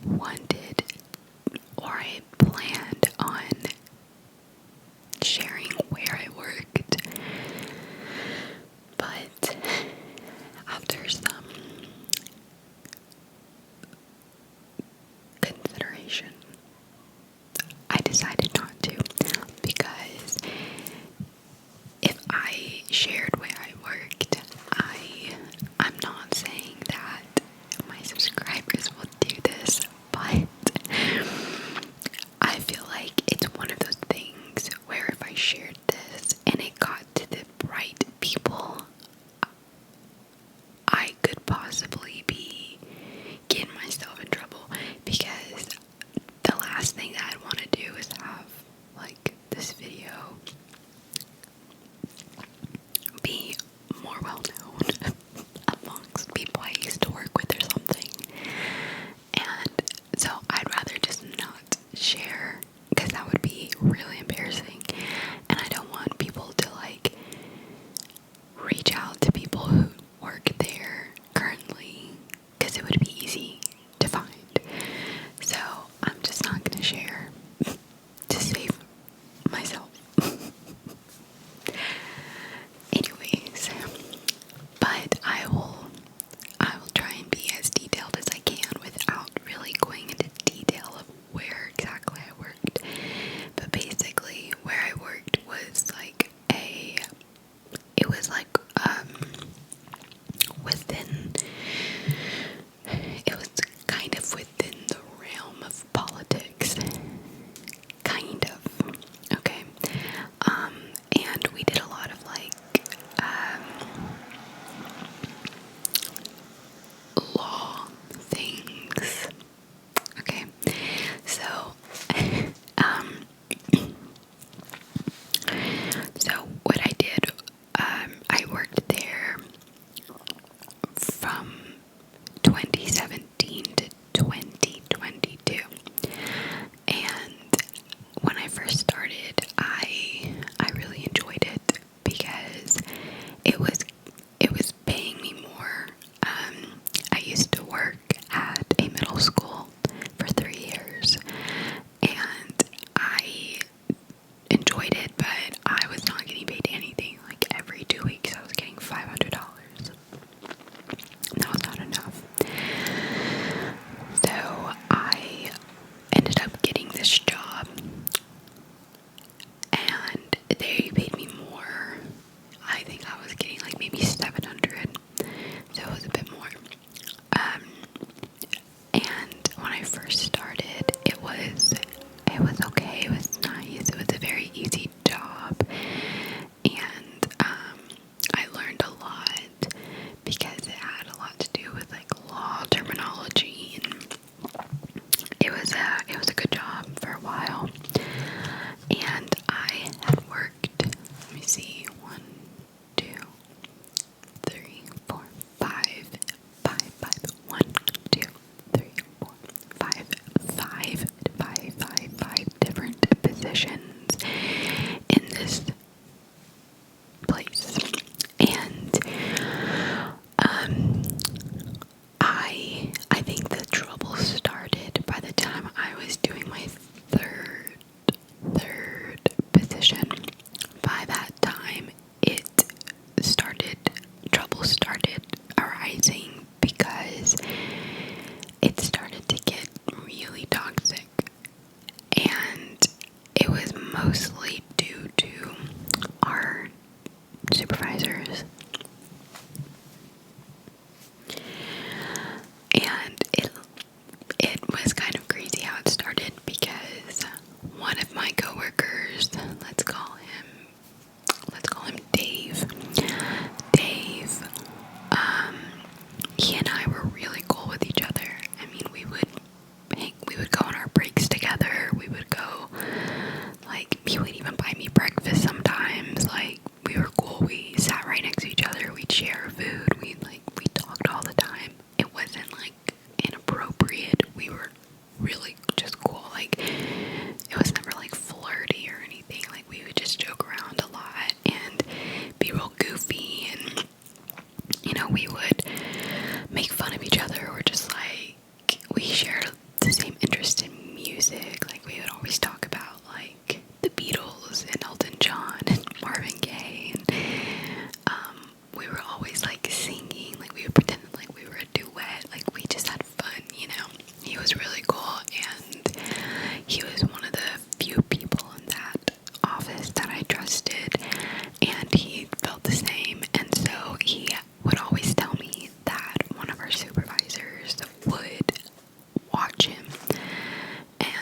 wanted or I planned on sharing where I worked, but after some consideration, I decided not to, because if I shared where I worked, I'm not saying that my subscribers will do this, but I feel like it's one of those things where if I shared this and it got to the right people, I could possibly be getting myself in trouble, because the last thing that I'd want to do is have like this video be more well known amongst people I used to work with or something. And so I'd rather just not share, because that would be really embarrassing, and I don't want people to like reach out to people who work there currently, because it would be easy to find. So I'm just not going to share to save myself. Anyways, but I will try and be as detailed as I can without really going into detail of where exactly I worked. But basically, where I worked was like it was like it was kind of within the realm of politics, kind of, okay, and we did a lot of like, law things, okay, so, so what I did, I worked there from 2017 to 2022, and when I first started, I really enjoyed it, because it was paying me more. I used to work at a middle school for 3 years, and I enjoyed it, but I was not getting paid anything. Like every 2 weeks I was getting $500. That was not enough. So I ended up getting this job, and they paid me more. I think I was getting like maybe $700, so it was a bit more. And when I first started, it was okay. It was nice. It was a very easy job, and I learned a lot, because it had a lot to do with like law terminology, and it was a good job for a while. And I had worked, let me see, 1, 2, 3, 4, 5, 5, 5, 1, 2, 3, 4, 5, 5 different positions in this place. And I think the trouble started by the time I was doing my third position. By that time, trouble started arising, because it started to get really toxic, and it was mostly due to our supervisors. And it was kind of crazy how it started, because one of my coworkers, let's call him Dave. He and I were really cool with each other. I mean, we would go on our breaks together. We would go, like, he would even buy me breakfast sometimes. Like, we were cool. We sat right next to each other. We'd share food. We talked all the time. It wasn't like inappropriate. We were really just cool. Like, it was never like flirty or anything. Like, we would just joke around a lot and be real goofy, and we would make fun of each other, or just like, we shared the same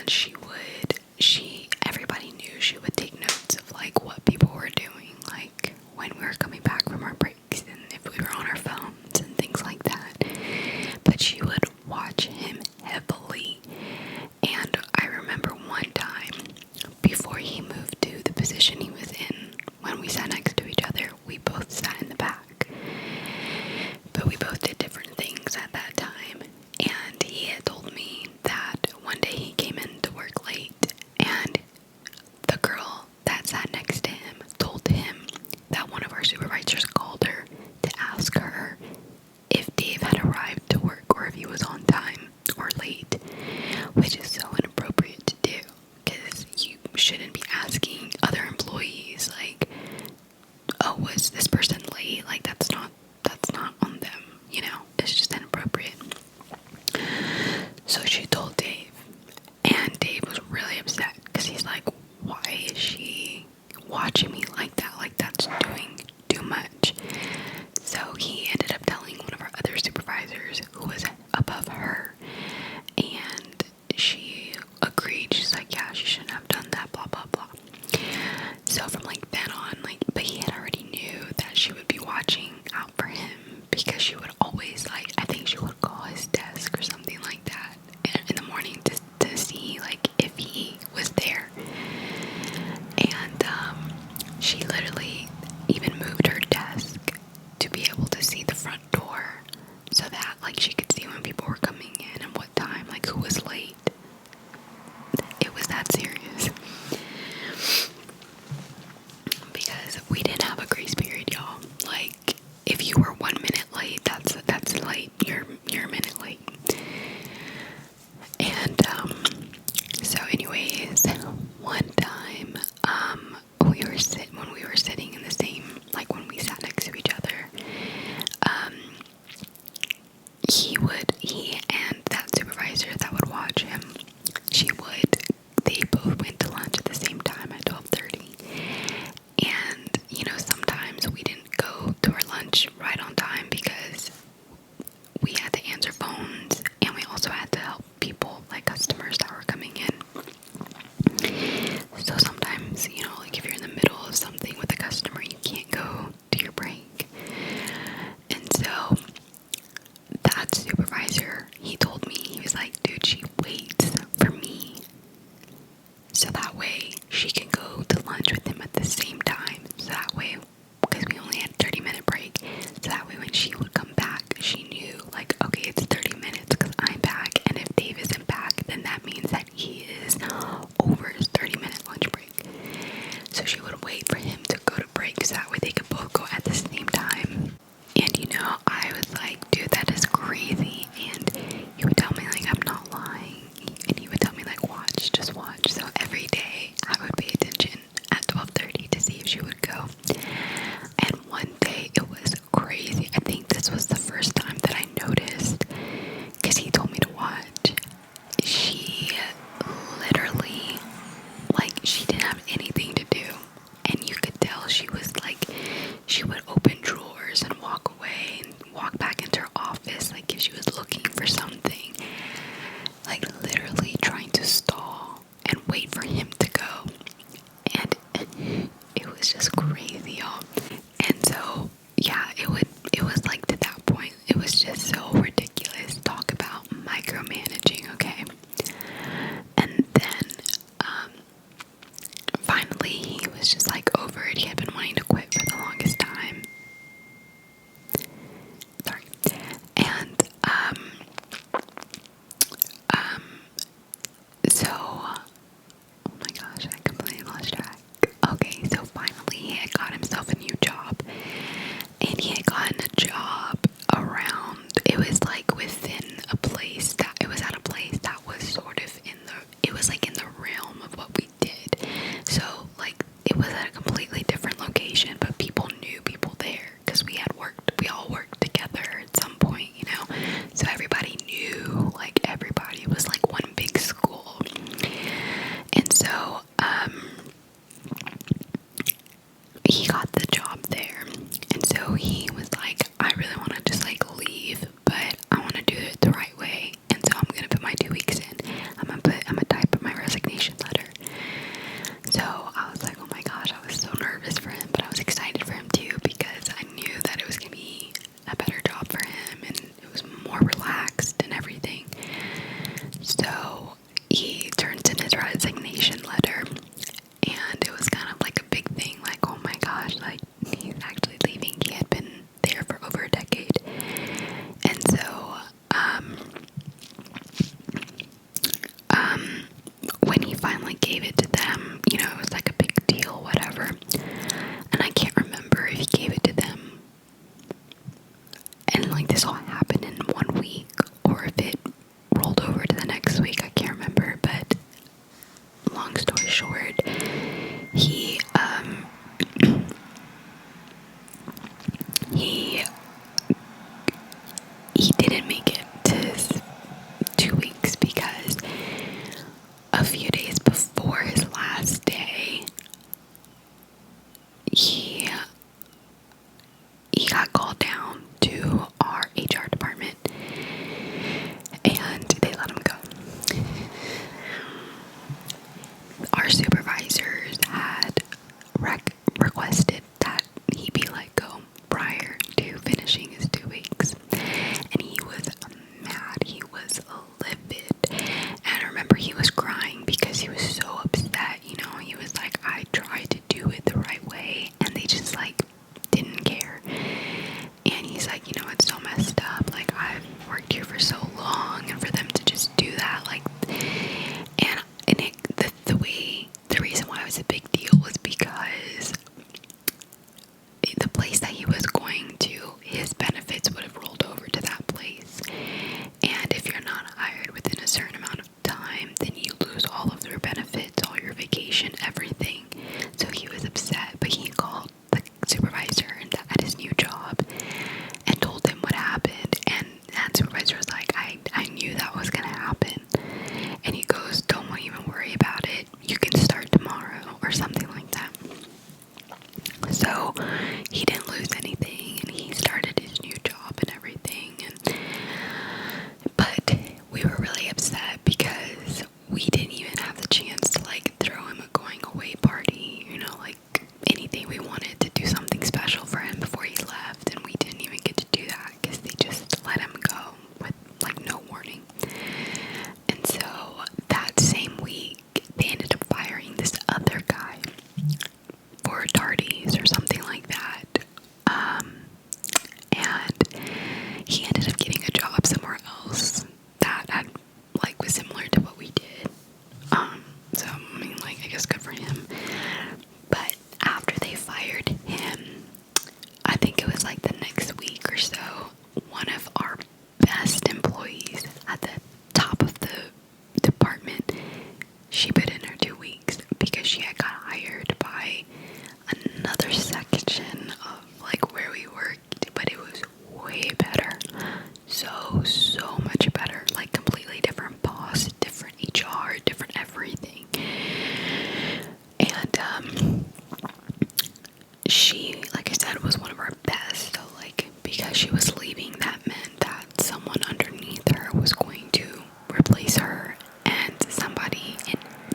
and everybody knew she would take notes of like what people were doing, like when we were coming back from our breaks and if we were on our phones and things like that. But she would watch him heavily. And I remember one time before he moved to the position he was in, when we sat next to each other, we both sat in the back. But we both did different things at that time. And he had told me that one day he came in to work late, and the girl that sat next to him told him that one of our supervisors called her to ask her if Dave had arrived to work or if he was on time or late, which is so inappropriate to do, because you shouldn't be asking other employees like, oh, was this person late? Like, that's not on them, you know? It's just inappropriate. So she told Dave, and Dave was really upset because he's like, why is she watching me like that? Like, that's doing too much. So he ended up telling one of our other supervisors who was above her, and she agreed. She's like, yeah, she shouldn't have done that, blah, blah, blah. So from like then on, like, but he had already knew that she would be watching out for him, because she would always, like, I think she would call his desk or something like that in the morning to see like if he was there. And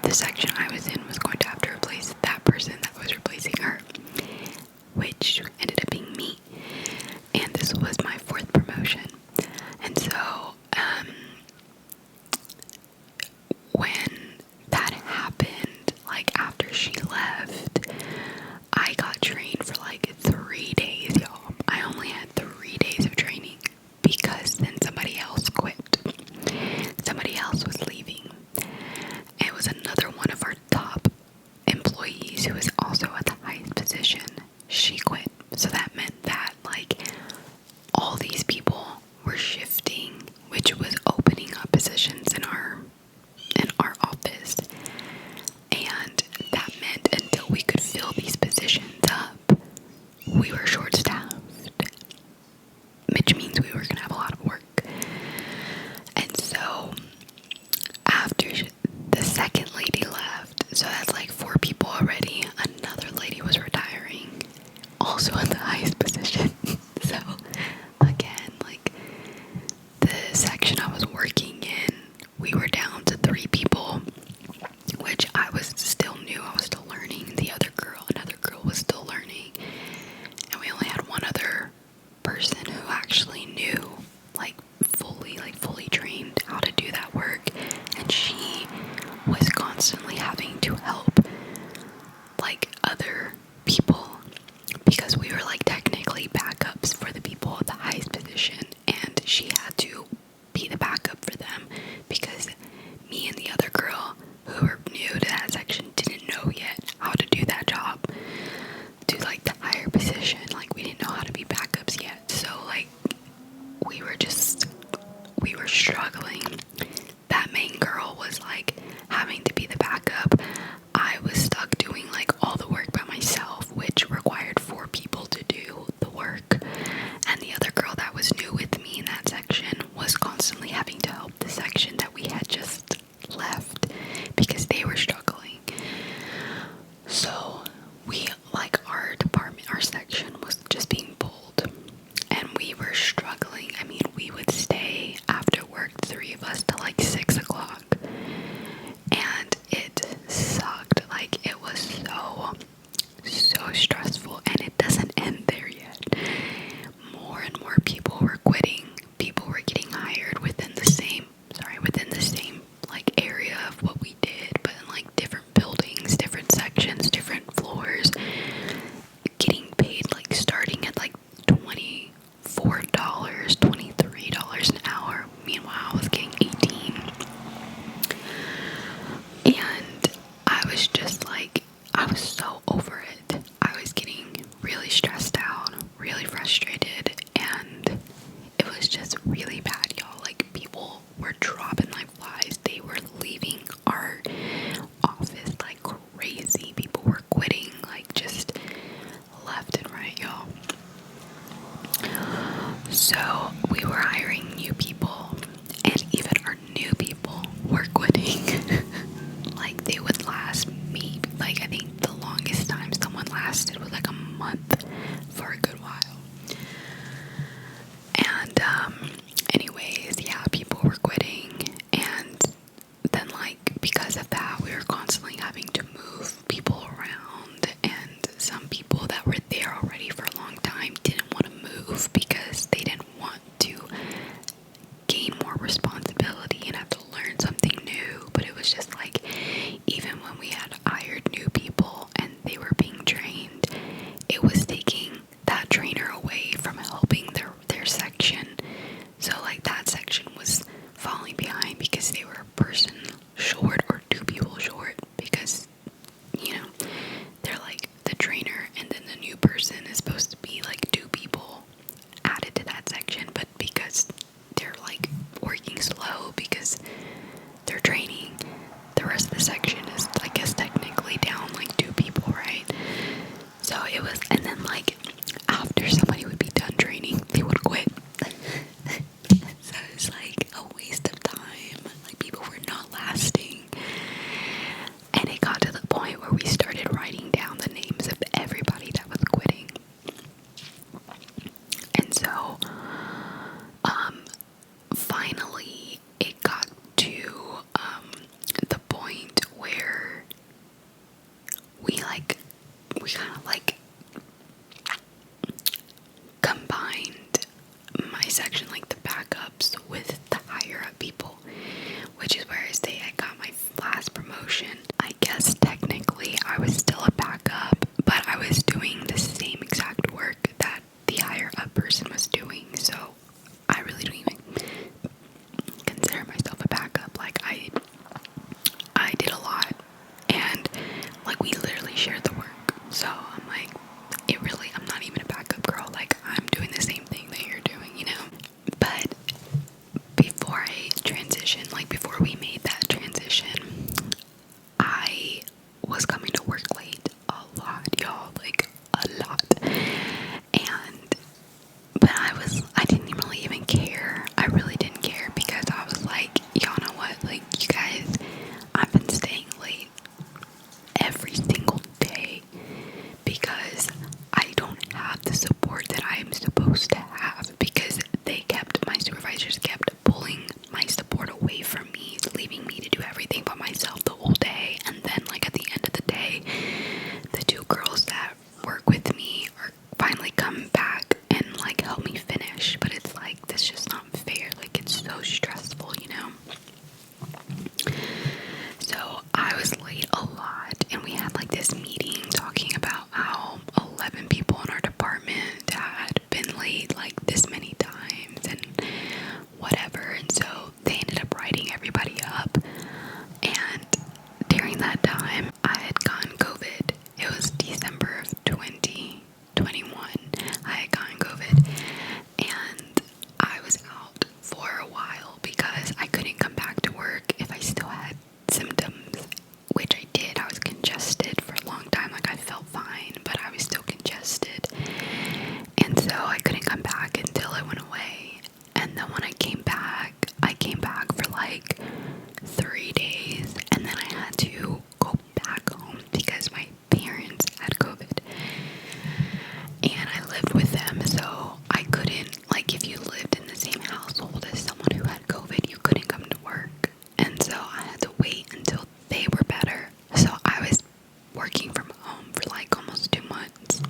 the section I was in was going to have to replace that person that was replacing her, which ended up being me. And this was my 4th promotion. And so, when that happened, like after she left, I got trained for like 3 days, y'all. I only had 3 days of training because then somebody else quit. Somebody else was leaving. It was another one of our top employees who was also at the highest position. She quit. So that meant that like all these people were shifting, which was opening up positions in our office. And that meant until we could fill these positions up, we were short-staffed, which means we were going to have a lot of work. And so after the second lady left, so that's like 4 people already, another lady was retiring, also in the highest position. So again, like the section I was working in, we were down to 3 people, which I was still new. I was still learning. Another girl was still learning. And we only had one other person who actually knew, fully trained how to do that work. And she was constantly having to help, like, other people because we were, like, technically backups for the people at the highest position. And she had to be the backup for them because me and the other girl who were new to that section didn't know yet how to do that job to like the higher position. Like we didn't know how to be backups yet. So like we were struggling. That main girl was like having to be the backup. I was stuck doing like all the work by myself, which required 4 people to do the work. And the other girl that was new with me in that section was constantly having to help the section that we had just left because they were struggling. So our department, our section was just being pulled and we were struggling. I mean, we would stay after work, 3 of us, till like 6 o'clock, and it sucked. Like it was so stressful, and it doesn't end there yet. More and more people were quitting. People were getting hired within the same like area of what we did, but in like different buildings, different sections, different floors, getting paid like starting at like $24, $23 an hour. Meanwhile, I was getting 18. And I was just like, I was so over it. I was getting really stressed out, really frustrated, and it was just really bad, y'all. Like people were dropping like flies. They were leaving our office like crazy. People were quitting like just left and right, y'all. So we were hiring new people, and even our new people were quitting. Like they would last maybe, like I think the longest time someone lasted was like a month for a good while. And anyways, yeah, people were quitting, and then like because of that, we were constantly having to move people around, and some people that were there already for a long time didn't want to move because they didn't want to gain more responsibility and have to learn something new. But it was just like, even when we had hired new people and they were being trained, it was taking that trainer away from helping their section. So like that section was falling behind because they were a person short or 2 people short, because they're like the trainer and then the new person is supposed to be like 2 people added to that section, but because they're like working slow because they're training, the rest of the section is, I guess, technically down like 2 people, right? So it was, and then like after somebody would be done training, they would quit. So it's like a waste of time. Like people were not lasting. And it got to the point where we started writing down the names of everybody that was quitting. And so finally it got to the point where we kind of like combined my section, like the backups, with the higher up people, which is where I say I got my last promotion. I guess technically I was still a backup, but I was doing the same exact work that the higher up person was doing, so I really don't even consider myself a backup. Like I did a lot, and like we literally shared the work, so I'm like, I'm not even a backup girl. Like, I'm doing the same thing that you're doing, you know? But before I transitioned, like before we made that transition, I was coming to work late a lot, y'all, like a lot. But I didn't really even care. I really didn't care, because I was like, y'all know what? Like, you guys, I've been staying late every single day because I don't have the support that I am supposed to have, because my supervisors kept pulling my support away from me, leaving me to do everything by myself the whole day. And then like at the end of the day, the two girls that work with me are finally come back and like help me finish. But it's like, that's just not fair. Like, it's so stressful, you know? So I was late a lot, and we had like this meeting talking about how 11 people in our department had been late like this many times and whatever. And so they ended up writing everybody up. And during that time, I had gotten COVID. It was December of 2021. I had gotten COVID, and I was out for a while because I couldn't come back to work if I still had symptoms, which I did. I was congested for a long time. Like, I felt fine, but I was still congested. And so I couldn't come back until I went away. And then when I came back for like 3 days, and then I had to go back home because my parents had COVID. And I lived with them, so I couldn't, like, if you lived in the same household as someone who had COVID, you couldn't come to work. And so I had to wait until they were better. So I was working from home for like almost 2 months.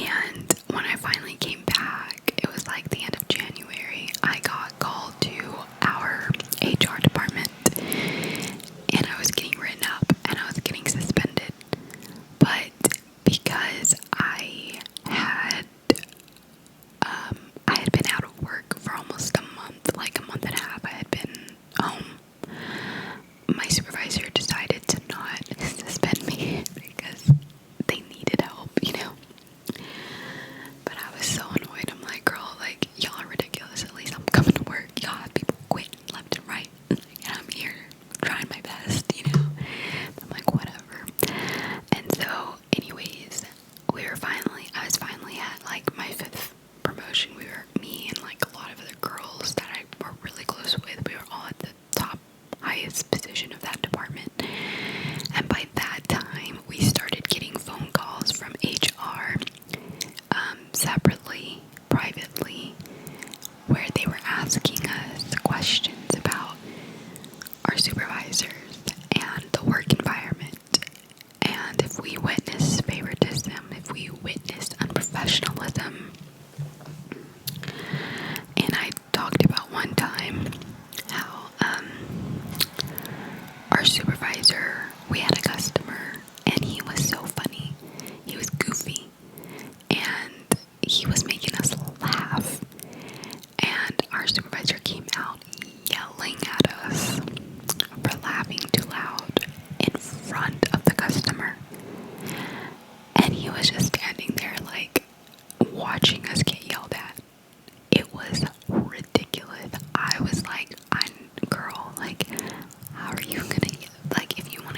And when I finally came back, it was like the end of January, I got called to our HR department, and I was getting written up, and I was getting suspended. But because I had been out of work for almost a month, like a month and a half, I had been home, my supervisor decided to not suspend me because they needed help, you know? But I was so annoyed. I'm like, girl, like, y'all are ridiculous. At least I'm coming to work. Y'all have people quitting left and right. And I'm here trying my best, you know? I'm like, whatever. And so, anyways, I was finally at like my 5th promotion. Me and like a lot of other girls that I were really close with, we were all at the top, highest position of that department. And by that time, we started getting phone calls from HR, separately, privately, where they were asking us questions about our supervisors and the work environment, and if we witnessed favoritism, if we witnessed unprofessionalism. And I talked about one time how our supervisor, we had a customer, and he was so funny. He was goofy, and he was making us laugh. And our supervisor came out yelling at us for laughing too loud in front of the customer. And he was just standing there like watching us get yelled at. It was ridiculous. I was like, girl, like, how are you gonna, like, if you want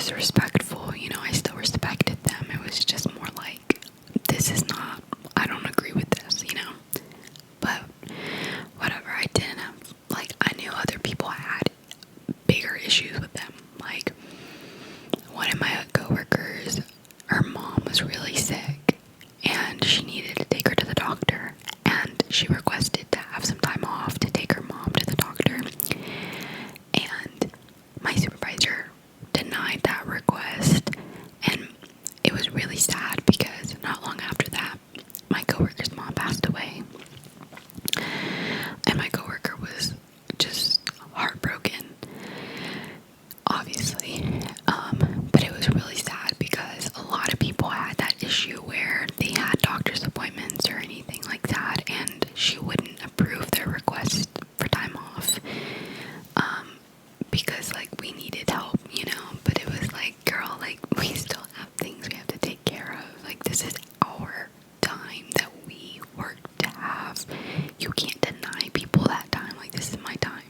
was respectful, I still respected them. It was just more like, this is not, I don't agree with this. But whatever, I didn't have, I knew other people had bigger issues with them. Like, one of my coworkers, her mom was really sick, and she needed to take her to the doctor, and she requested to have some time off to take her mom to the doctor, and my supervisor denied that request, and it was really sad because not long after that, my coworker's mom passed away, and my coworker was just heartbroken, obviously, but it was really sad because a lot of people had that issue where they had doctor's appointments or anything like that, and she wouldn't approve their request for time off, because we needed help, but it was like, girl, we still have things we have to take care of. This is our time that we worked to have. You can't deny people that time. This is my time.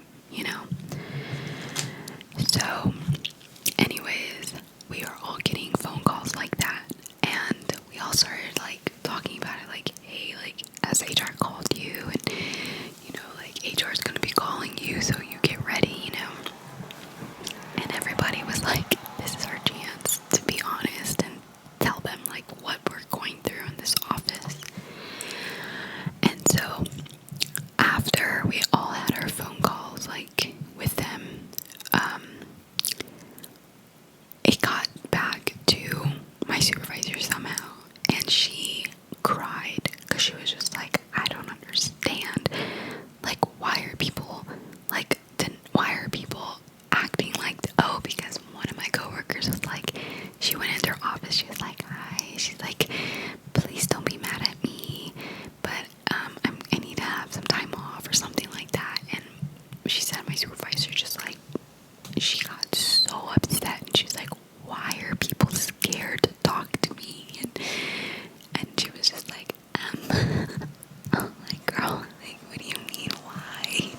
So anyways, we were all getting phone calls like that, and we all started talking about it, hey, as HR called you, and HR is gonna be calling you, so you get ready, and everybody was like, this is our chance to be honest and tell them what we're going through in this office. And so after we all had our phone calls with them, it got back to my supervisor somehow, and she cried because she was just like, I don't understand. Why are people acting oh, because one of my coworkers was she went into her office, she was like, hi, she's like, please don't be mad at me, but I need to have some time off or something like that. And she said my supervisor just she got so upset, and she's like, why are people scared to talk to me? And she was just like, oh my girl, what do you mean, why?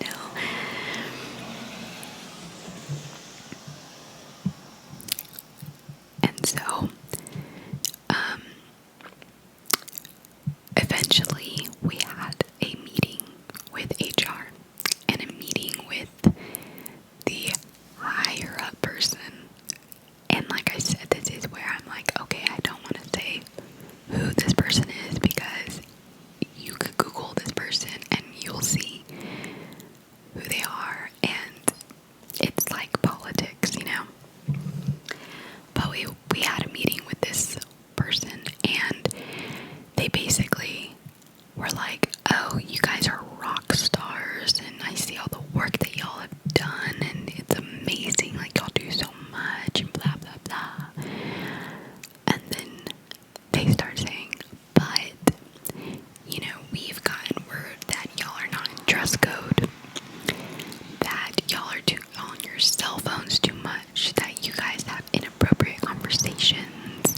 And so eventually we had a meeting with HR and a meeting with the higher up person, and like I said, this is where I'm okay, I don't want to say who this person is because you could Google this person and you'll see who they are, and it's like politics, but we had a meeting with this person, and they basically were like, oh, you guys are rock stars, and I see all the work that y'all have done, and it's amazing, y'all do so much, and blah, blah, blah. And then they start saying, but, we've gotten word that y'all are not in dress code, that y'all are on your cell phones too much, that you guys have inappropriate conversations,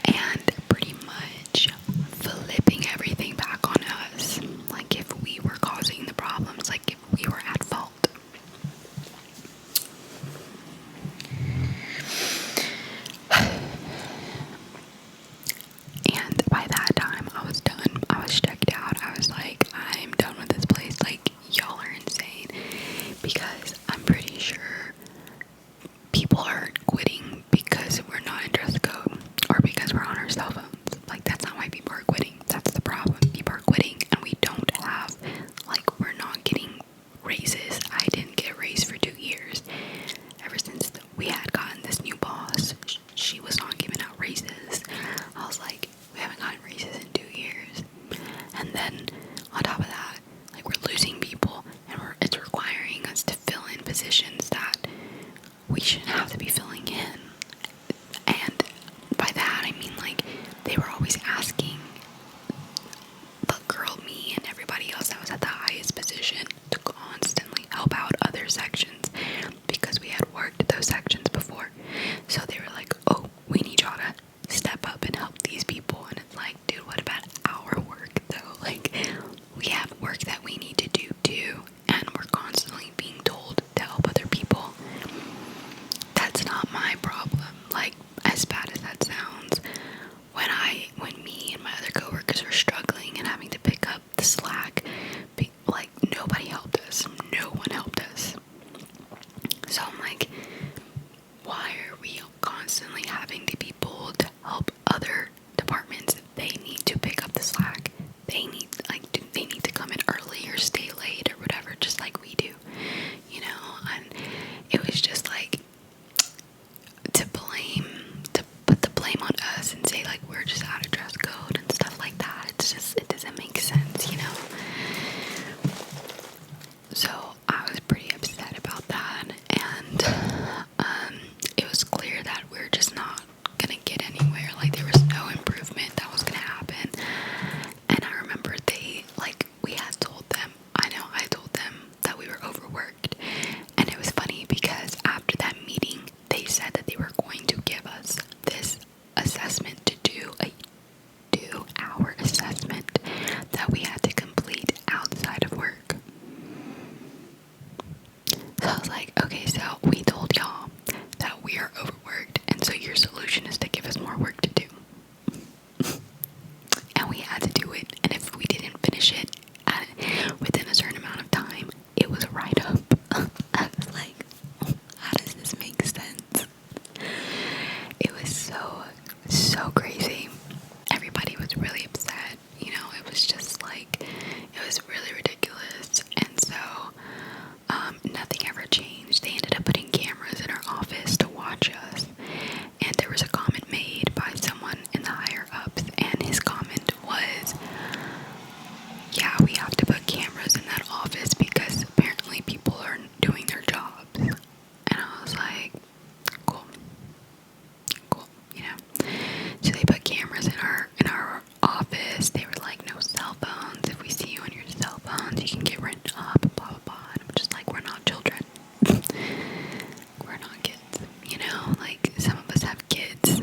and pretty much flipping everything back on us, if we were causing the problems, if we were at fault. And by that time, I was done. I was checked out. I was like, I'm done with this place. Y'all are insane. Because I'm pretty sure people aren't quitting because we're not in dress code or because we're on our cell phones. That's not why people are quitting. That's the problem. People are quitting, and we don't have, we're not getting raises. I didn't get a raise for 2 years. Ever since we had gotten this new boss, she was not giving out raises. I was like, we haven't gotten raises in 2 years. And then on top of that, we're losing people, and it's requiring us to fill in positions that we shouldn't have to be filling in. And by that I mean they were always asking the girl, me, and everybody else that was at the highest position to constantly help out other sections because we had worked those sections before. So they were like, oh, we need y'all to step up and help these people. And it's dude, what about our work though? We have work that we need to do too, and we're constantly being told to help other people. That's not my problem. as bad as that sounds, when me and my other coworkers were struggling and having to pick up the slack, like, nobody helped us. No one helped us. So I'm like, why are we constantly having to be pulled to help other departments? They need to pick up the slack. They need to come in early or stay late or whatever, just like we do, you know? And it was just like, to put the blame on us and say, like, we're just out of dress code and stuff like that. It doesn't make sense, you know? So I was pretty upset about that, and it was clear that we're just not gonna get anywhere. Like, there was no improvement that was gonna happen. And I remember I told them that we were overworked, and it was funny because after that meeting, they said that they were going to give us this assessment to do, a 2-hour assessment that we had to complete outside of work. So I was like, okay, so we told y'all that we are overworked, and so your solution is to give us more work to do. And we had to do it, and if we didn't finish it within a certain amount of time, it was a write-up. I was like, how does this make sense? It was so crazy. Everybody was really upset, you know. It was just like, it was really ridiculous. And so nothing ever changed. They ended up putting cameras in our office to watch us, and there was a comment made by someone in the higher ups, and his comment was, yeah, we have to put cameras in that office because apparently people are doing their jobs. And I was like, cool, you know. So they put cameras in our office. They were like, no cell phones. If we see you on your cell phones, you can get written up, blah blah blah. And I'm just like, we're not children. We're not kids, you know. Like, some of us have kids,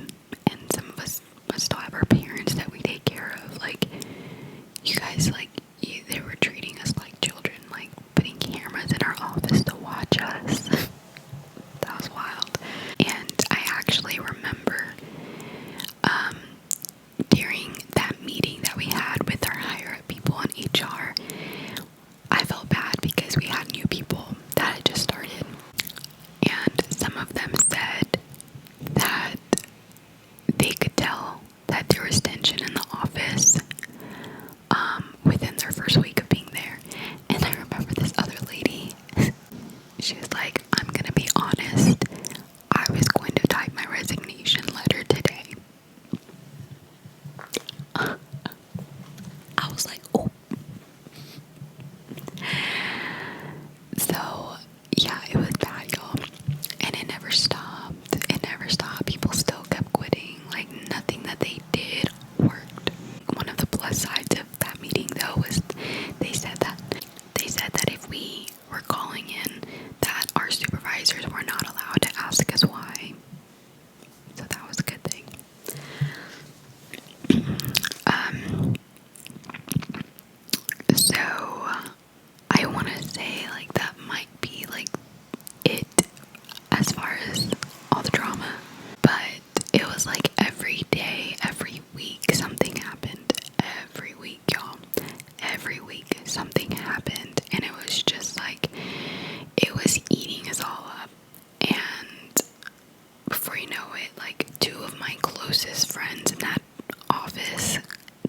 and some of us must still have our parents that we take care of. Like, you guys, like, they were treating us like children, like putting cameras in our office to watch us. That was wild. And I actually remember during that meeting that we had with our higher up people in HR, I felt bad because we had new people that had just started, and some of them said that they could tell that there was tension in the office within their first week of being there. And I remember this other lady, she was like, I'm gonna be honest, I was going to type my resignation letter today. I was like, oh. So yeah, it was bad, y'all. And it never stopped. People still kept quitting. Like, nothing that they did worked. One of the plus sides of that meeting, though, was they said that if we were calling in, that our supervisors were not allowed to ask us why. So that was a good thing. So I want to say, like, that might be like it as far as all the drama, but it was like every day, every week something happened. Every week, y'all, every week something happened, and it was just like, it was eating us all up. And before you know it, like, 2 of my closest friends in that office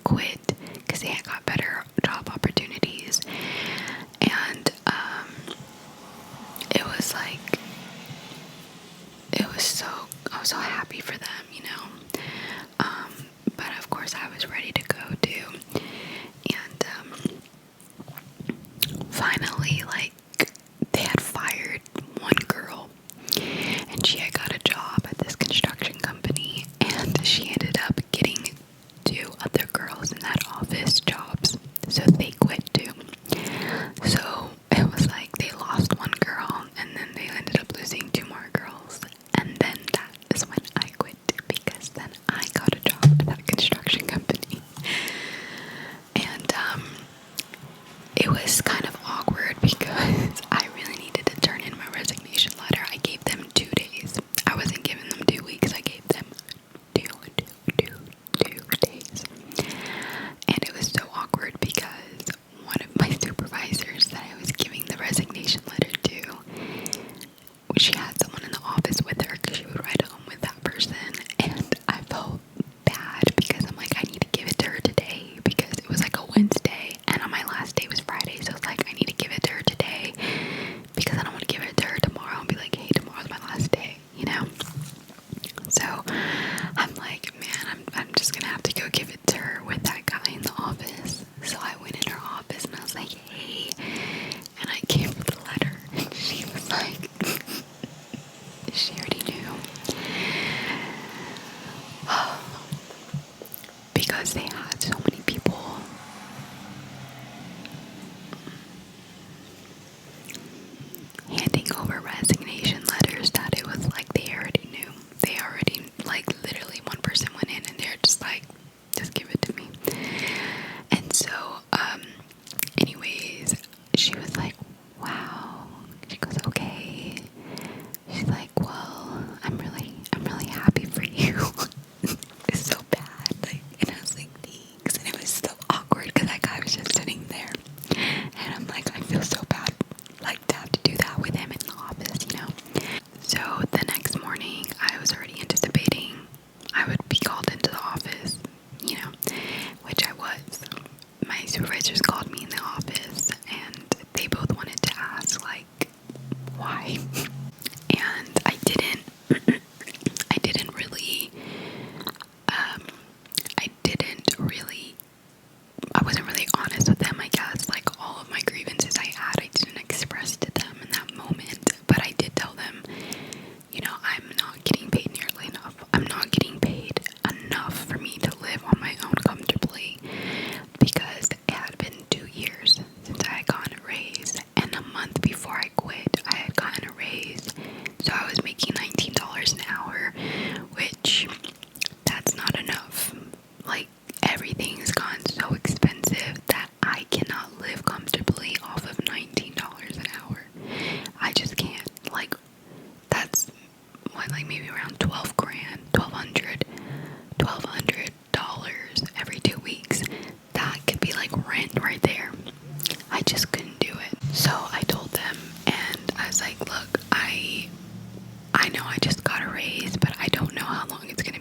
quit because they had got better job opportunities. And it was like, I was so happy for them, you know. But of course I was ready to go too. And finally, like, they had fired one girl, and she had got a job at this construction company, and she ended up getting 2 other girls in that office jobs, so they quit too. So it was like they lost one girl, and then they ended up losing 2 more girls, and then that is when I quit. so I'm like, man, I'm just gonna have to go give it to her with that guy in the office. So I went in her office and I was like, hey, and I gave her the letter, and she was like, she already knew. Because they had so many people handing over resignation letters that it was like they already knew. They already, like, literally one person went in and they're just like, just give it to me. And so, anyways, she was like, wow. She goes, okay. She's like, well, I'm really happy for you. It's so bad. Like, and I was like, thanks. And it was so awkward because that guy was just sitting there. And I'm like, I feel so bad, like, to have to do that with him in the office, you know? So the next morning, I was already anticipating I would be called into the office, you know, which I was. My supervisors called me in the office, and they both wanted to ask, like, why? And I wasn't really honest with them, I guess. Like, all of my grievances I had, I didn't express to them in that moment. But I did tell them, you know, I'm not getting paid nearly enough. I'm not getting paid enough for me to live on my own comfortably. Because it had been 2 years since I had gotten a raise. And a month before I quit, I had gotten a raise. So I was making $19 an hour, which, that's not enough. Like, everything's gone so expensive that I cannot live comfortably off of $19 an hour. I just can't. Like, that's what, like, maybe around 12 grand, $1,200 every 2 weeks. That could be like rent right there. I just couldn't do it. So I told them, and I was like, look, I know I just got a raise, but I don't know how long it's gonna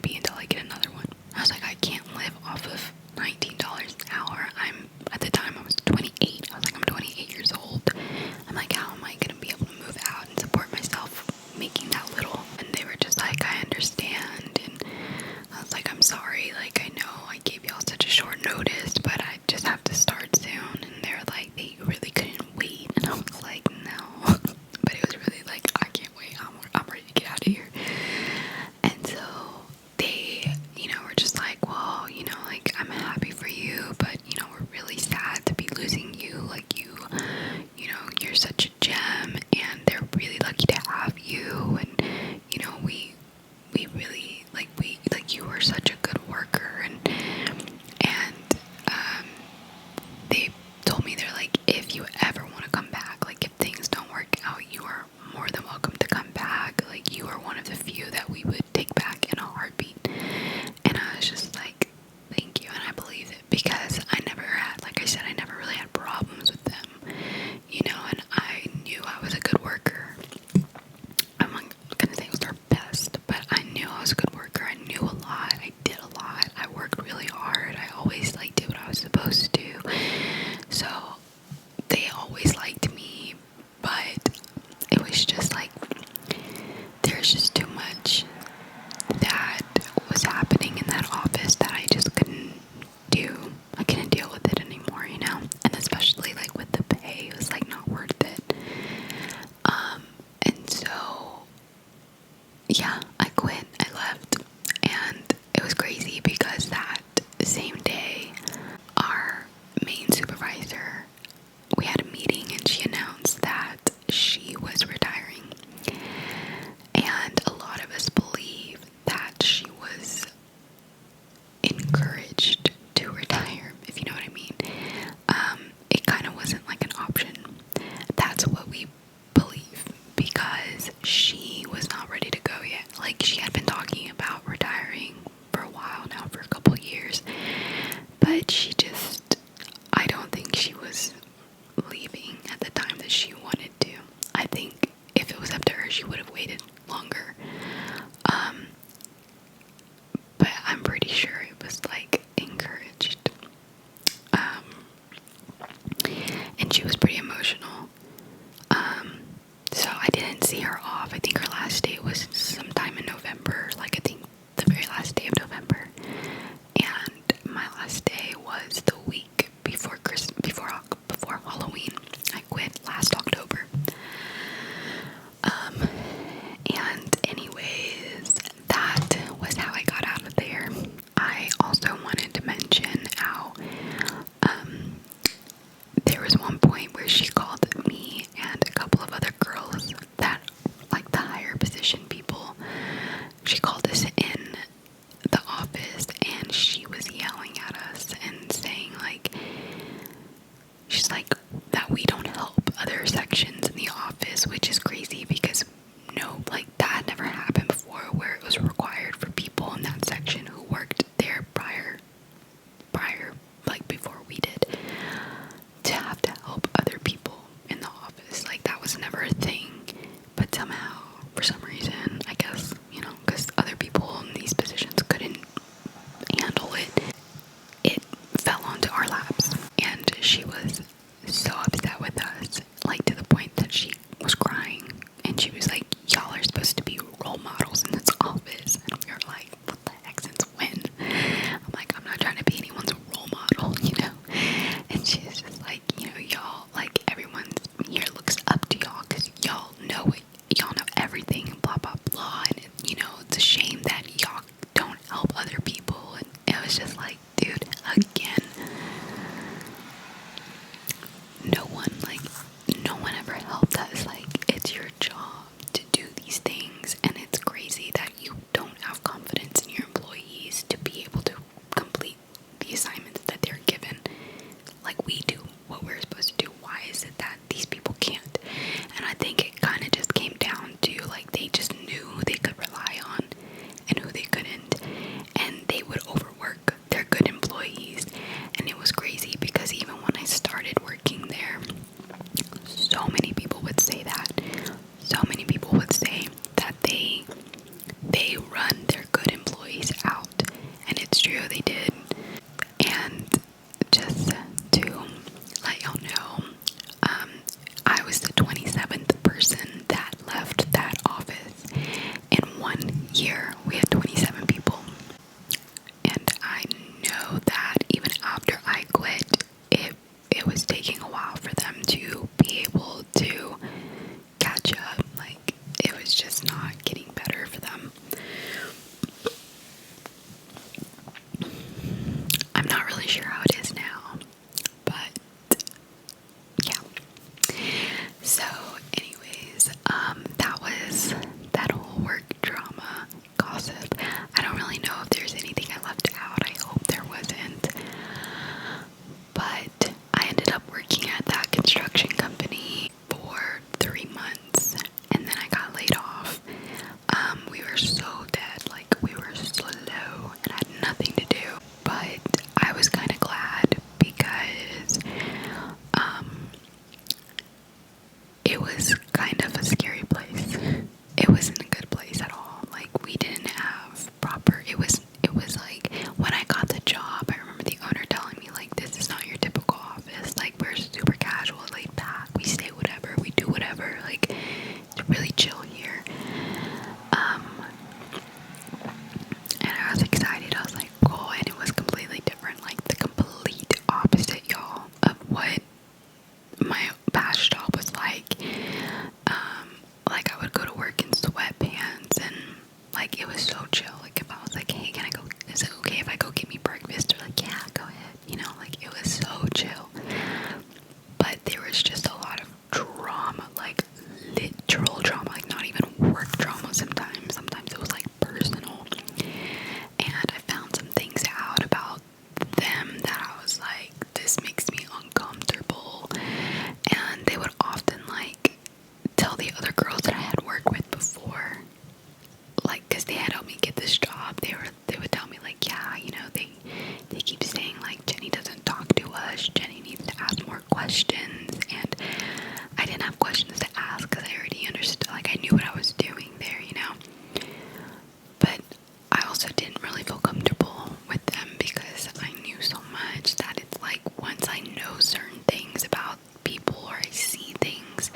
also didn't really feel comfortable with them because I knew so much that it's like once I know certain things about people or I see things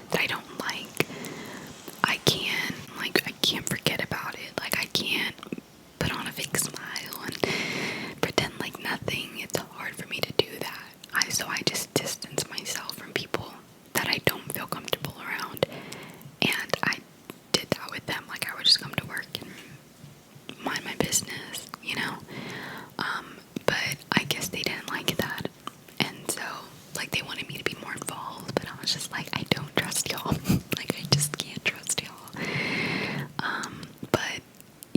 that I don't like, I can't forget about it. Like, I can't put on a fake smile and pretend like nothing. It's hard for me to do that. So I just distance myself from people that I don't feel comfortable around. And I did that with them. Like, I would just come to work and mind my business, you know? But I guess they didn't like that. And so, like, they wanted me to be more involved, but I was just like, I don't trust y'all. Like, I just can't trust y'all. But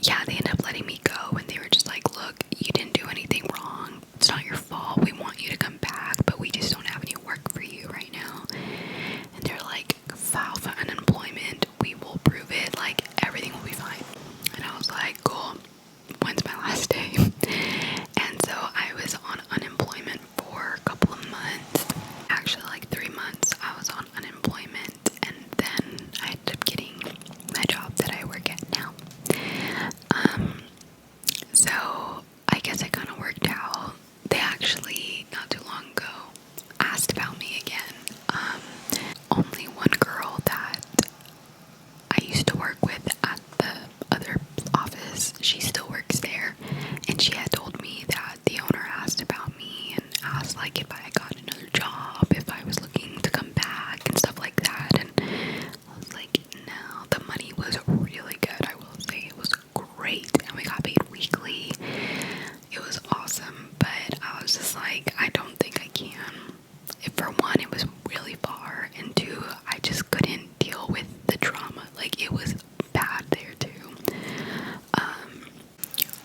yeah, they ended up letting me go, and they were just like, look, you didn't do anything wrong. It's not your fault. We want you to come back, but we just don't have any work for you right now. And they're like, file for unemployment. We will prove it. Like, everything will be fine. And I was like, cool. When's my last day? And so I was on unemployment for a couple of months. Actually, like 3 months, I was on unemployment, and then I ended up getting my job that I work at now. So I guess it kind of worked out. They actually, not too long ago, asked about me again. Only one girl that I used to work with at the other office, she still works there, and she had told me that the owner asked about me and asked like if I got another job, if I was looking to come back and stuff like that. And I was like, no. The money was really good, I will say. It was great, and we got paid weekly. It was awesome, but I was just like, I don't think I can. For one, it was really far, and two, I just couldn't deal with the drama. Like, it was bad there too.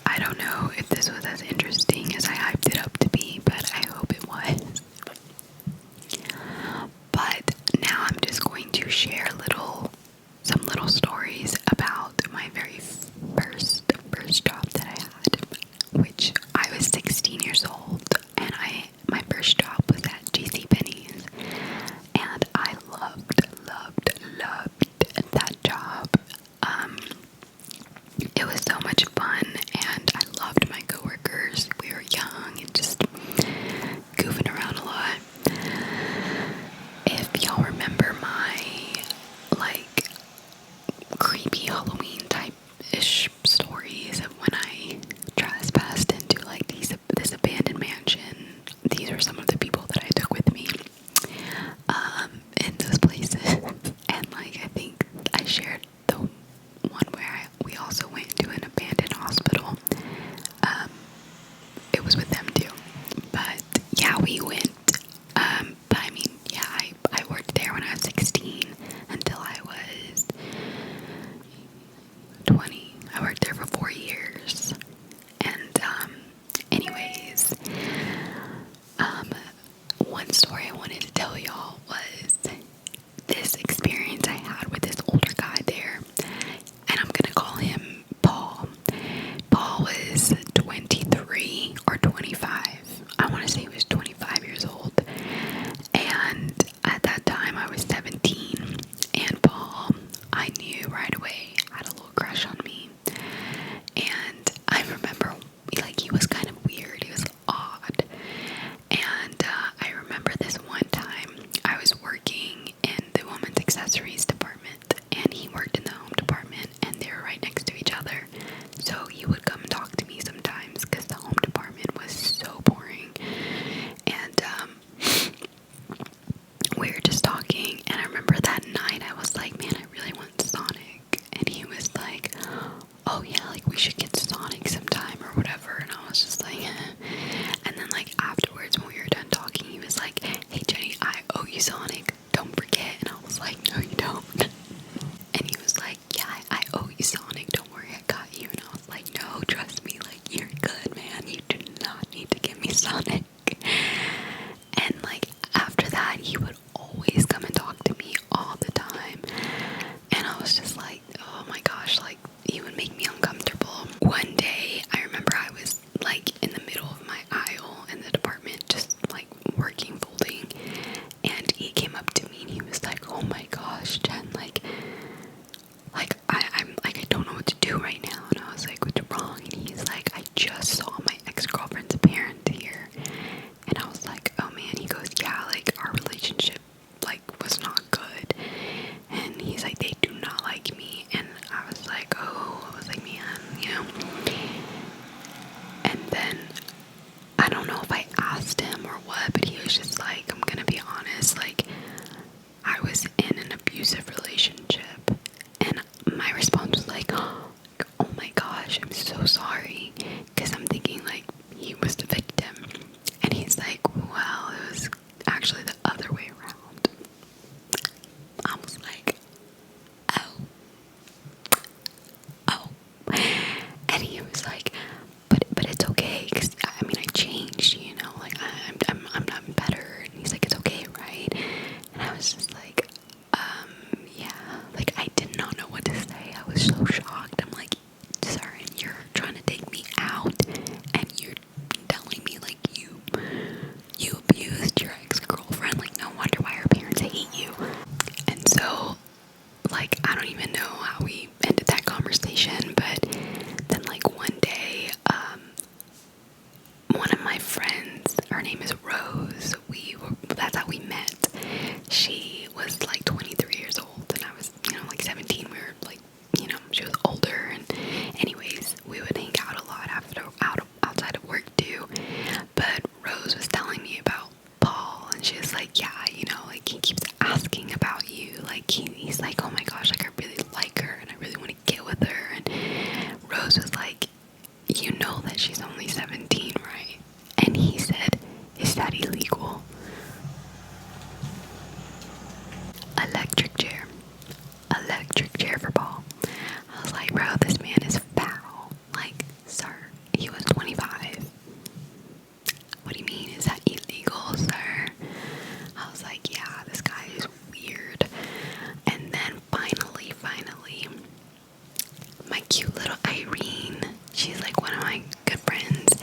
I don't know if this was as interesting as I hyped it up to be, but I hope it was. But now I'm just going to share some little stories about my very first job that I had, which I was 16 years old, and my first job was at JCPenney's, and I loved that job. It was so much fun, and I loved my coworkers. We were young and just goofing around a lot. If y'all remember my, like, creepy Halloween type-ish stories of when I trespassed into, like, this abandoned mansion, these are some of the people that I took with me in those places. And, like, I think I shared the one where we also went to an abandoned hospital. It was with them too. But yeah, we went. But I mean, yeah, I worked there when I was 16 until I was 20. I worked there for 4 years. And anyways, one story I wanted to tell y'all was this experience I had with this older guy there, and I'm gonna call him Paul. Paul was 23 or 25. I want to say he was 25 years old, and at that time I was 17, and Paul, I knew right away, had a little crush on me. And I remember, like, he was kind of weird, he was odd. And I remember this one time I was working in the women's accessories department, and he worked in the home department, and they were right next to each other. So he would come and talk to me sometimes because the home department just saw my ex-girlfriend's parents here. And I was like, oh man. He goes, yeah, like our relationship like was not good. And he's like, they do not like me. And I was like, oh, I was like, man, you know. And then I don't know if I asked him or what, but he was just like, I'm gonna be honest, like I was in an abusive relationship. And my response was like, oh my gosh, I'm so sorry. Because I'm thinking like he was the victim. And he's like, well, it was actually the other way around. I was like, oh. And he was like, but it's okay, because I mean I changed, you know, like I'm not better. And he's like, it's okay, right? And I was just like, yeah, like I did not know what to say. I was so shocked. I'm like, sir, you're trying to take me out, and you're telling me like you abused your ex-girlfriend. Like, no wonder why her parents hate you. And so, like, I don't even know how we ended that conversation, but then like one day, one of my friends, her name is Rose, that's how we met. She was like 23 years old, and I was, you know, like 17. We were like, you know, she was older, and anyways, we would hang out a lot outside of work too. But Rose was telling me about Paul, and she was like, yeah, you know, like he keeps asking about you. Like he's like, oh my gosh, like I really like her, and I really want to get with her. And Rose was like, you know that she's only 17, right? And he said, is that illegal? Electric chair for Paul. I was like, bro, this man is foul. Like, sir, he was 25. What do you mean? Is that illegal, sir? I was like, yeah, this guy is weird. And then finally, my cute little Irene, she's like one of my good friends.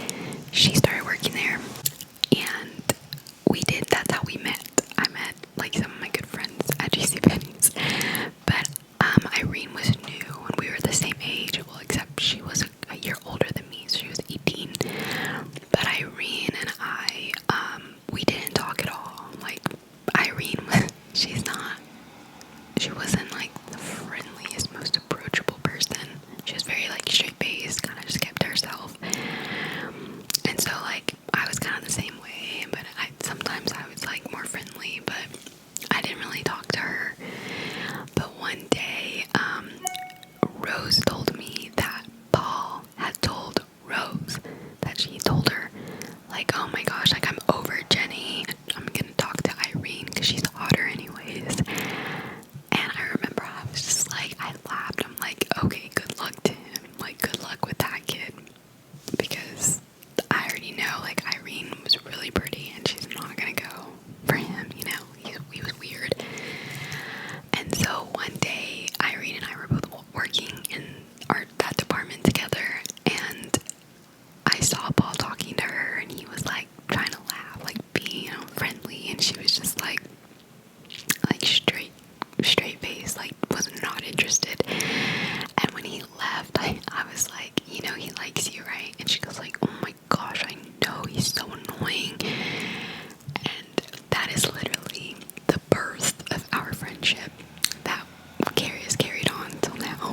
She started working there, and that's how we met. I met like some of my good friends at JCPenney's. But Irene was new, and we were the same age. Well, except she was a year older than me, so she was 18. But Irene and I, we didn't talk at all. Like, Irene she wasn't like the friendliest, most approachable person. She was very like straight-faced, kind of just kept to herself. And so like I was kind of the same way, but sometimes I was like more friendly, but I didn't really talk to her. But one day, Rose told me that Paul had told Rose that she told her, like, oh my gosh, like I'm over Jenny. I'm gonna talk to Irene because she's hotter anyways. And I remember I was just like, I laughed. I'm like, okay, good luck to him. Like, good luck with that kid. Because I already know, like, Irene was really pretty and she's not gonna go for him, you know? He was weird. And so one day, Irene and I were both working in that department together, and I saw Paul talking to her, and he was like trying to laugh, like being, you know, friendly, and she was just like straight face, like was not interested. And when he left, I was like, you know, he likes you, right? And she goes like, oh my gosh, I know, he's so annoying. And that is literally the birth of our friendship that is carried on till now.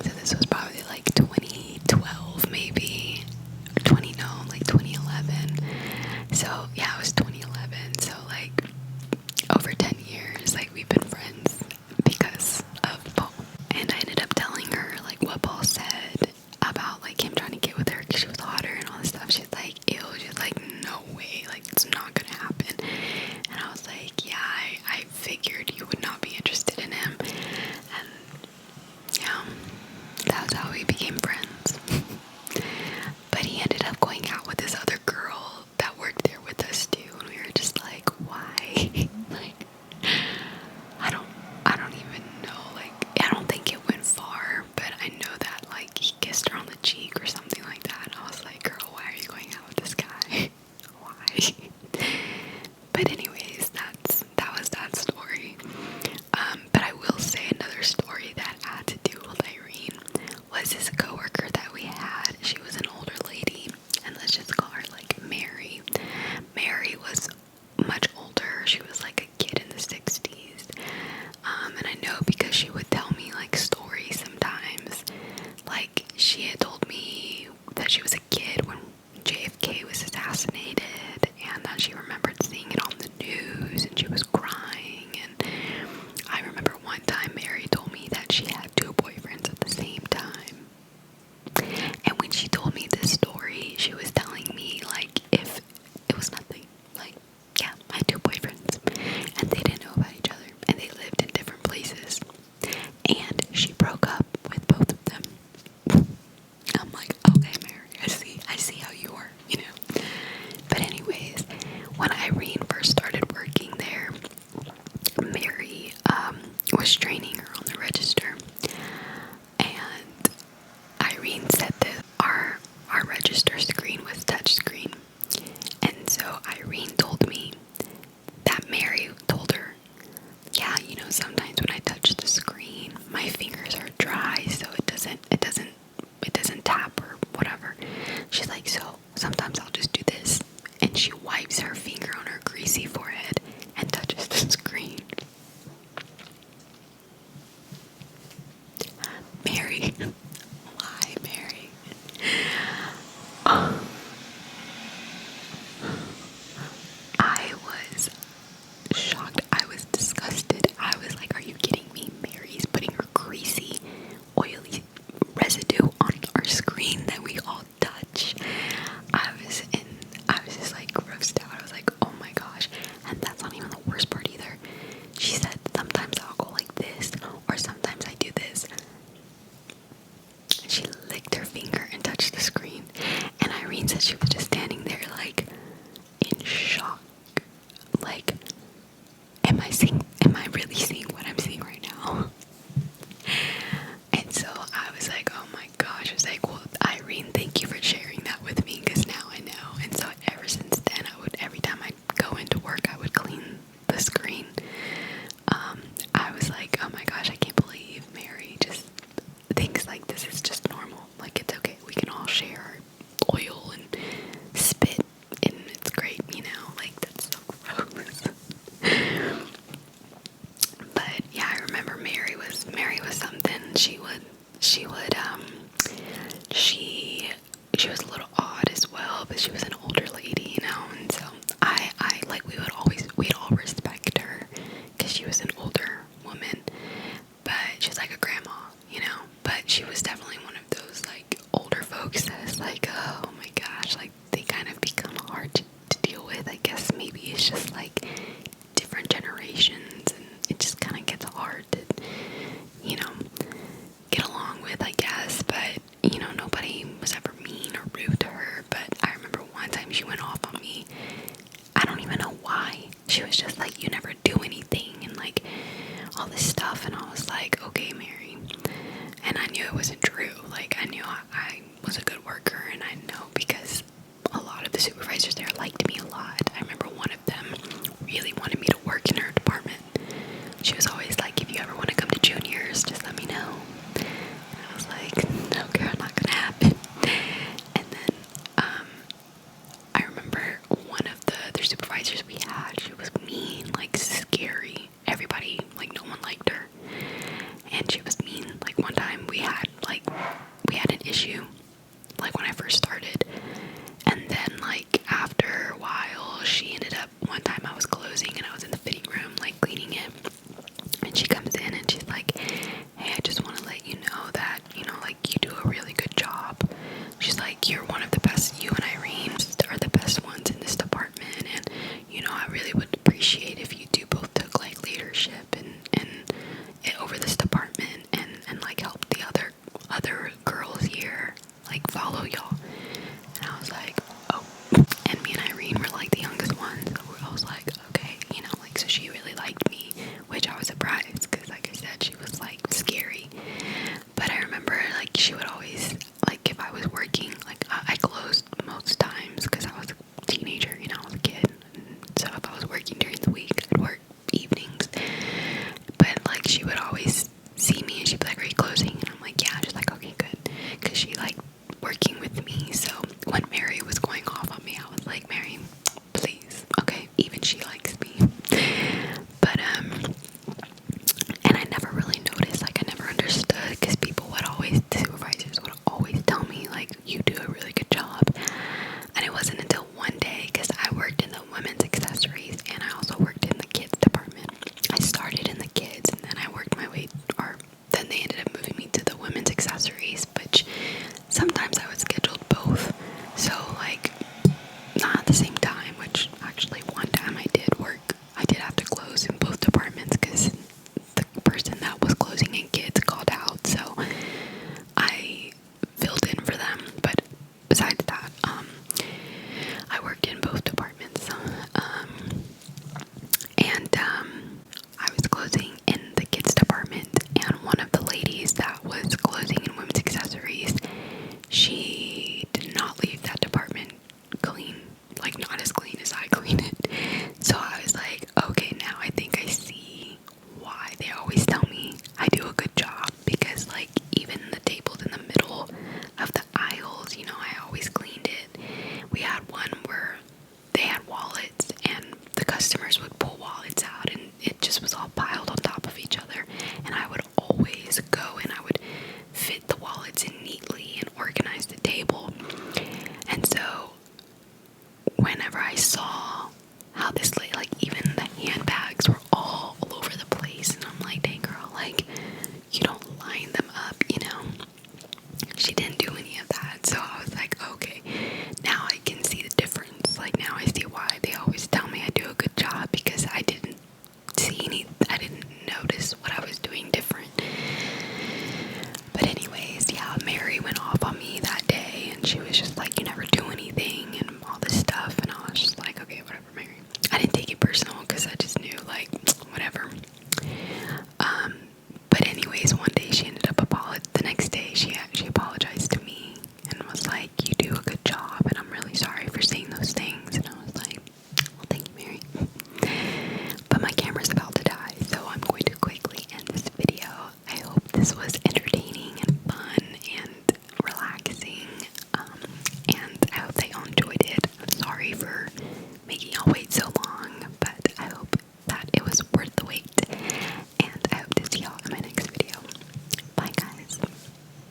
So this was probably like 2012 maybe, like 2011. So yeah, it was 2011. So like over 10 years, like we've been friends because of Paul. And I ended up telling her like what Paul said about like him trying to get with her because she was hotter and all this stuff. She's like, ew, she's like, no way, like it's not gonna happen. And I was like, yeah, I figured you would not be interested in him. And yeah, that's how we became friends. But he ended up going out with this other girl that worked there with us too, and we were just like, why? Like, I don't even know, like, I don't think it went far, but I know that, like, he kissed her on the cheek or something like that. I was like, girl, why are you going out with this guy? Why? But anyways, that was that story. But I will say another story that had to do with Irene was this coworker that we she had told me that she was a kid when JFK was assassinated, and that she remembered seeing it on the news, and she was crying. And I remember one time Mary told me that she had 2 boyfriends at the same time. And when she told me this story, she was telling me, like, if it was nothing. Like, yeah, I had 2 boyfriends, and they didn't know about each other, and they lived in different places. And she broke up with both of them. I'm like, okay, Mary, I see how you are, you know. But anyways, when Irene first started working there, Mary was training her on the register, and Irene said that our register screen was touch screen, and so Irene told me that Mary told her, yeah, you know, sometimes when I touch the screen, my fingers are dry, so it doesn't tap or whatever. She's like, so sometimes I'll just do this, and she wipes her finger on her greasy forehead and touches the screen. Mary, why, Mary? I was shocked. I was disgusted. I was like, are you kidding me? Mary's putting her greasy, oily residue on our screen that we all touch. I was just like grossed out. I was like, oh my gosh. And that's not even the worst part either. She said sometimes I'll go like this, or sometimes I do this. She licked her finger and touched the screen, and Irene said she was just standing there like in shock. Like, am I really seeing what I'm seeing right now? And so I was like, oh my gosh. I was like, well, Irene, thank you for sharing that with me, because now I know. And so ever since then, every time I go into work, I would clean the screen. I was like, oh my gosh, I can't believe Mary just thinks like this is just normal. Like, it's okay. We can all share oil and spit, and it's great, you know? Like, that's so gross. But yeah, I remember Mary was something. She was a little odd as well, but she was an older lady, you know, and so we'd all respect her because she was an older woman, but she's like a grandma, you know. But she was definitely one of those like older folks that's like, oh my gosh, like they kind of become hard to deal with. I guess maybe it's just like different generations, and it just kind of gets hard to, you know, get along with, I guess. But you know, nobody was ever mean or rude to her. But I remember one time she went off on me. I don't even know why. She was just like, you never do anything, and like all this stuff. And I was like, okay, Mary. And I knew it wasn't true. Like, I knew I was a good worker, and I know because a lot of the supervisors there liked me a lot. I remember one of them really wanted me to work in her department. She was always like, if you ever want to come to juniors, just let me know. And I was like, no, girl, not gonna happen. And then I remember one of the other supervisors we had, she was mean, like scary. Everybody, like, no one liked her. And she was mean. Like, one time we had an issue, like when I first started. And then like after a while, she ended up, one time I was closing and I was in the fitting room like cleaning it, and she comes in and she's like, hey, I just want to let you know that, you know, like, you do a really good job. She's like, you're one of the best, you and Irene are the best ones in this department, and you know, I really would appreciate if you two both took like leadership and over this department, and like help the other girls here like follow y'all. And I was like, oh. And me and Irene were like the youngest ones, so I was like, okay, you know, like, so she really liked me, which I was surprised because, like I said, she was like scary. But I remember like she would always, like, if I was working, like I closed most times because I was a teenager, you know, I was a kid. And so if I was working during the week, I'd work evenings. But like she would always see me and she'd be like, are you closing? And I'm like, yeah. She's like, okay, good. Because she liked working with me sometimes I would schedule both. So like not at the same time, which actually one time I did have to close in both departments because the person that was closing in kids called out, so I filled in for them. But besides that, I worked in both departments, and I was closing in the kids department, and one of the ladies that was closing in women's accessories, she did not leave that department clean, like not as clean as I clean it. So I was like, okay, now I think I see why they always tell me I do a good job, because like even the tables in the middle of the aisles, I always cleaned it. We had one where they had wallets and the customers would pull wallets out and it just was all piled on top of each other, and I would always go and I would fit the wallets in neatly and organize the table.